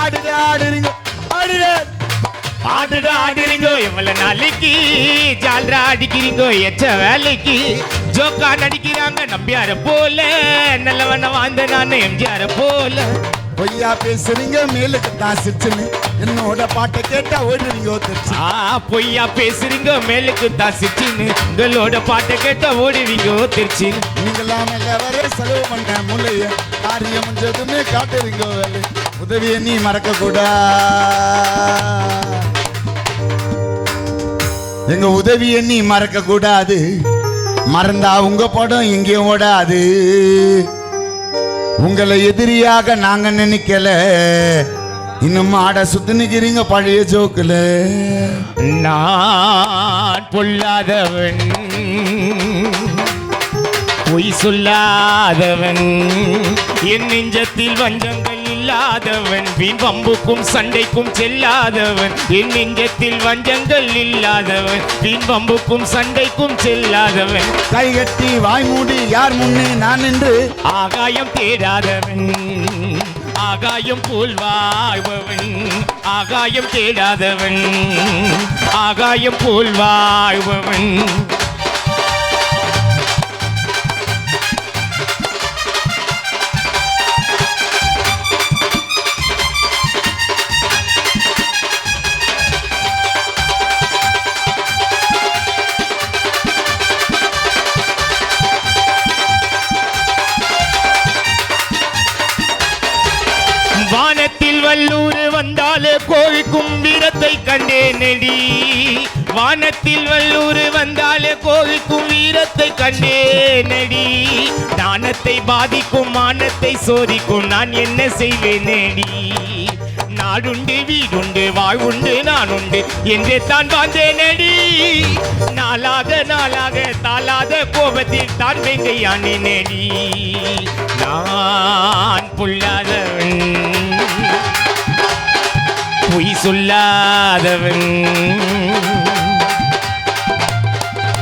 ஆடுடா ஆடுறீங்க ஆடுடா ஆடுடா ஆடுறீங்க எவ்வளவு நாளைக்கு ஜால்ரா அடிக்கிறீங்க எச்ச வேலைக்கு ஜோக்கா நடிக்கிறாங்க நம்பியார போல நல்லவன வாழ்ந்த நான் எம்ஜிஆர போல பொய்யா பேசுறீங்க மேலுக்கு தான் சிரிச்சுன்னு என்னோட பாட்டை கேட்டா ஓடுறீங்க திருச்சி பொய்யா பேசுறீங்க மேலுக்கு தான் சிரிச்சுன்னு உங்களோட பாட்டை கேட்டா ஓடுவீங்க திருச்சி நீங்களாம் வர செலவு பண்ண முல்லைய காரியம் முடிஞ்சதுமே காட்டுறீங்க வேலை உதவியை நீ மறக்க கூடா எங்க உதவியை நீ மறக்க கூடாது மறந்தா உங்க படம் எங்கேயும் ஓடாது உங்களை எதிரியாக நாங்க நினைக்கல இன்னும் ஆட சுத்தி நிக்கிறீங்க பழைய ஜோக்குல நான் பொல்லாதவன் பொய் சொல்லாதவன் என் நெஞ்சத்தில் வஞ்சங்கள் இல்லாதவன் வீண் வம்புக்கும் சண்டைக்கும் செல்லாதவன் என் நெஞ்சத்தில் வஞ்சங்கள் இல்லாதவன் வீண் வம்புக்கும் சண்டைக்கும் செல்லாதவன் கைகட்டி வாய் மூடி யார் முன்னே நான் என்று ஆகாயம் தேடாதவன் ஆகாயம் போல் வாழ்பவன் ஆகாயம் தேடாதவன் ஆகாயம் போல் வாழ்பவன் வானத்தில் வல்லூர் வந்தாலே கோவிக்கும் வீரத்தை கண்டேனடி வானத்தில் வல்லூர் வந்தாலே கோவிக்கும் வீரத்தை கண்டேனடி தானத்தை பாதிக்கும் மானத்தை சோதிக்கும் நான் என்ன செய்வேனடி நாடுண்டு வீடுண்டு வாழ்வுண்டு நான் உண்டு என்றே தான் வாழ்ந்தேனடி நாளாக நாளாக தாளாத கோபத்தில் தான் வெங்கையானேனடி நான் பொல்லாதவன் பொய் சொல்லாதவன்